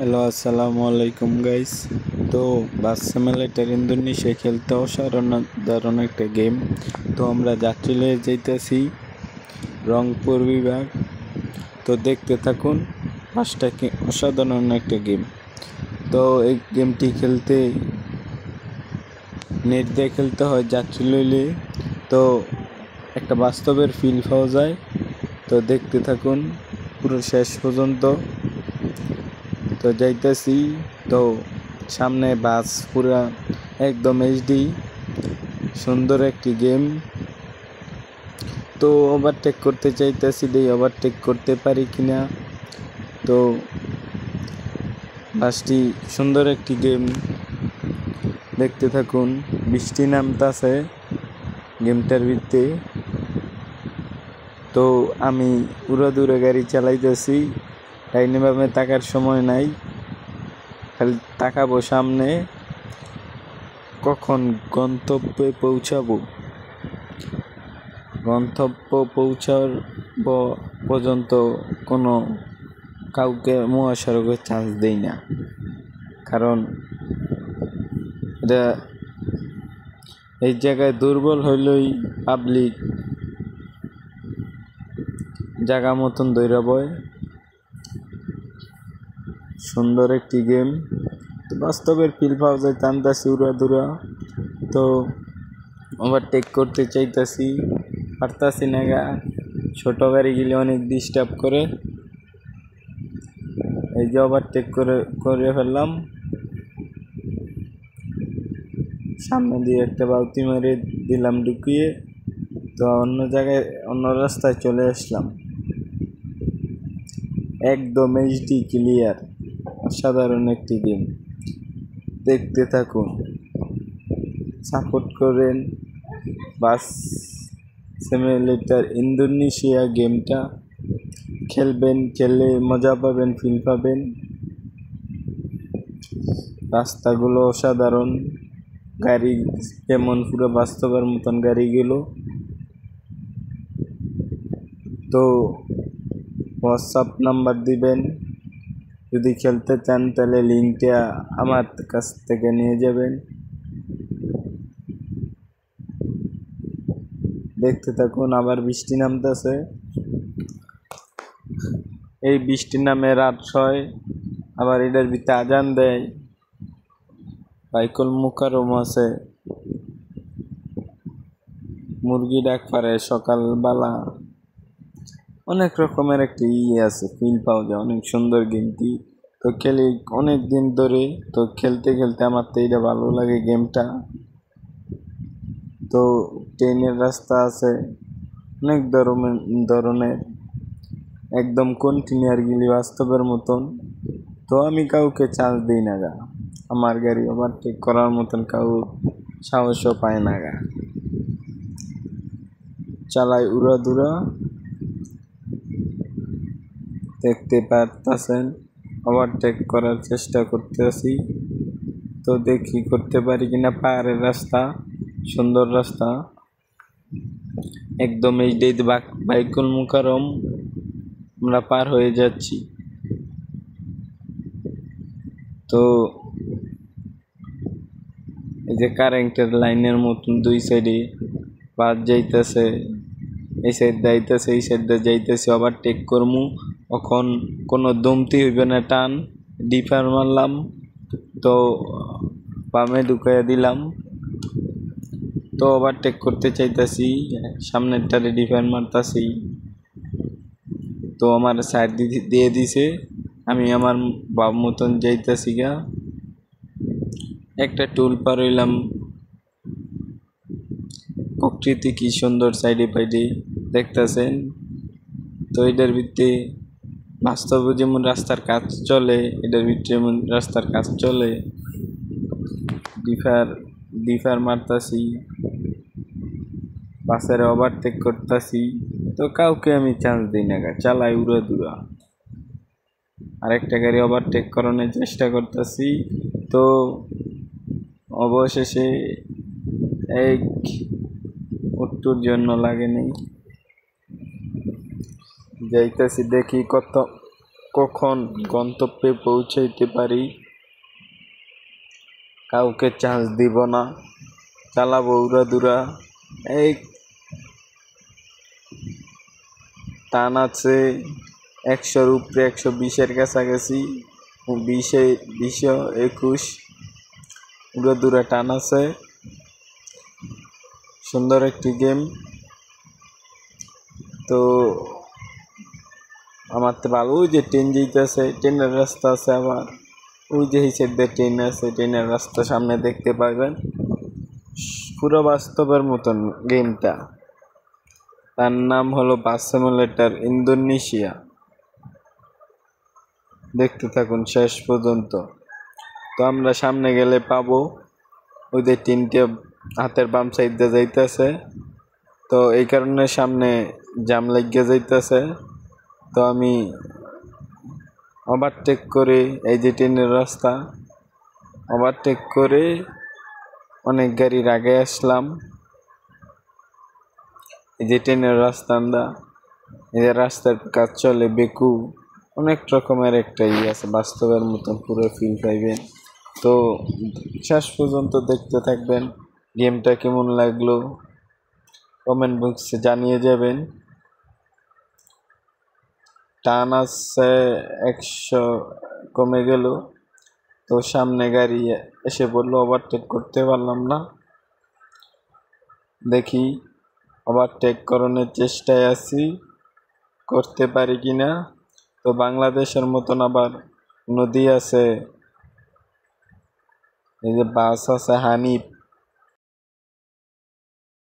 Hello আসসালামু আলাইকুম guys. তো বাস সিমুলেটর ইন্দোনেশিয়া খেলতে অসাধারণ একটা গেম। তো আমরা যাত্রী লয়ে যাইতেছি রংপুর বিভাগ। তো দেখতে থাকুন, বাসটা অসাধারণ একটা গেম। তো এই গেমটি খেলতে নেট দিয়ে খেলতে হয় যাত্রী লইলে। তো একটা বাস্তবের ফিল পাওয়া যায়। তো দেখতে থাকুন পুরো শেষ পর্যন্ত। তো যাইতেছি, তো সামনে বাস পুরা একদম এইচডি সুন্দর একটি গেম। তো ওভারটেক করতে চাইতেছি, ওভারটেক করতে পারি কিনা। তো বাসটি সুন্দর একটি গেম, দেখতে থাকুন। বৃষ্টি নামতাছে গেমটার ভিতরে। তো আমি উড়াদুরা গাড়ি চালাইতেছি, ডাইনে বামে তাকার সময় নাই, খালি তাকাবো সামনে। কখন গন্তব্যে পৌঁছাবো, গন্তব্য পৌঁছার পর্যন্ত কোনো কাউকে মহাসড়কের চান্স দেই না, কারণ এটা এই জায়গায় দুর্বল হইলেই পাবলিক জায়গা মতন দৌড়া বয়। সুন্দর একটি গেম, বাস্তবের ফিল পাওয়া যায়। টানতাছি উড়াদুরা, তো ওভারটেক করতে চাইতাছি, পারতাছি না গা। ছোট গাড়ি গেলে অনেক ডিস্টার্ব করে। এই যে ওভারটেক করে ফেললাম, সামনে দিয়ে একটা বালতি মেরে দিলাম ঢুকিয়ে। তো অন্য জায়গায়, অন্য রাস্তায় চলে আসলাম। একদম এইচডি ক্লিয়ার, অসাধারণ একটি গেম, দেখতে থাকুন, সাপোর্ট করেন। বাস সিমুলেটর ইন্দোনেশিয়া গেমটা খেলবেন, খেলে মজা পাবেন, ফিল পাবেন। রাস্তাগুলো অসাধারণ, গাড়ি যেমন পুরো বাস্তবের মতন গাড়িগুলো। তো হোয়াটসঅ্যাপ নাম্বার দিবেন, যদি খেলতে চান তাহলে লিঙ্কটা আমার কাছ থেকে নিয়ে যাবেন। দেখতে থাকুন। আবার বৃষ্টি নামতেছে, এই বৃষ্টি নামে রাত হয়, আবার এটার ভিতরে আজান দেয়। বাইকুল মুকাররম আছে, মুরগি ডাক পারে সকালবেলা। অনেক রকমের একটি আছে, ফিল পাওয়া যায়। অনেক সুন্দর গেমটি, তো খেলি অনেক দিন ধরে। তো খেলতে খেলতে আমার তো এটা ভালো লাগে গেমটা। তো ট্রেনের রাস্তা আছে অনেক ধরনের, একদম কন্টিনিউ গেলি বাস্তবের মতন। তো আমি কাউকে চান্স দিই না গা, আমার গাড়ি ওভারটেক করার মতন কাউ সাহসও পায় না গা। চালাই উড়াদুরা, দেখতে পারতেছেন। ওভারটেক করার চেষ্টা করতেছি, তো দেখি করতে পারি কিনা। পাহাড়ের রাস্তা, সুন্দর রাস্তা, একদম এই বাইকুল মুকাররম আমরা পার হয়ে যাচ্ছি। তো এই যে কারেন্টের লাইনের মতন দুই সাইডে বাস যাইতেছে, এই সাইড যাইতেছে, এই সাইড যাইতেছে। ওভারটেক করমু, এখন কোনো দমতি হইবে না, টান ডিফার মারলাম, তো বামে ঢুকাইয়া দিলাম। তো ওভারটেক করতে চাইতাছি, সামনেরটারে ডিফার মারতাছি। তো আমার সাইড দিয়ে দিছে, আমি আমার বাপ মতন যাইতাছি গা। একটা টুল পার হইলাম, প্রকৃতি কি সুন্দর সাইডে পাইডে দেখতেছেন। তো এটার ভিতরে বাস্তবে যেমন রাস্তার কাজ চলে, এটার ভিতরে যেমন রাস্তার কাজ চলে। ডিফার মারতাছি, বাসের ওভারটেক করতাছি। তো কাউকে আমি চান্স দিই না গা, চালাই উড়াদুরা। আরেকটা গাড়ি ওভারটেক করানোর চেষ্টা করতেছি, তো অবশেষে একটুর জন্য লাগেনি। যাইতেছি, দেখি কখন গন্তব্যে পৌঁছাইতে পারি, কাউকে চান্স দিব না, চালাবো উড়াদুরা। এই টান আছে 100-র উপরে, 120-এর কাছাকাছি, 20-21 উড়াদুরা টান আছে। সুন্দর একটি গেম। তো আমার তো ভালো, ওই যে ট্রেন যেতেছে, ট্রেনের রাস্তা আছে, আবার ওই যে এই সাইড দিয়ে ট্রেন আছে, ট্রেনের রাস্তা সামনে দেখতে পাবেন। পুরো বাস্তবের মতন গেমটা। তার নাম হলো বাস সিমুলেটর ইন্দোনেশিয়া। দেখতে থাকুন শেষ পর্যন্ত। তো আমরা সামনে গেলে পাবো, ওই যে তিনটে হাতের বাম সাইড দিয়ে যাইতেছে, তো এই কারণে সামনে জাম লাগিয়ে যাইতেছে। তো আমি ওভারটেক করে, এই যে ট্রেনের রাস্তা, ওভারটেক করে অনেক গাড়ির আগে আসলাম। এই যে ট্রেনের রাস্তা, আমরা এই যে রাস্তার কাজ চলে, বেকু অনেক রকমের একটা আছে, বাস্তবের মতন পুরো ফিল পাইবেন। তো শেষ পর্যন্ত দেখতে থাকবেন। গেমটা কেমন লাগলো কমেন্ট বক্সে জানিয়ে যাবেন। টান আছে 100 কমে গেল। তো সামনে গাড়ি এসে পড়লো, ওভারটেক করতে পারলাম না। দেখি ওভারটেক করানোর চেষ্টায় আছি, করতে পারি কিনা। তো বাংলাদেশের মতন আবার নদী আছে, এই যে বাস আছে হানিফ,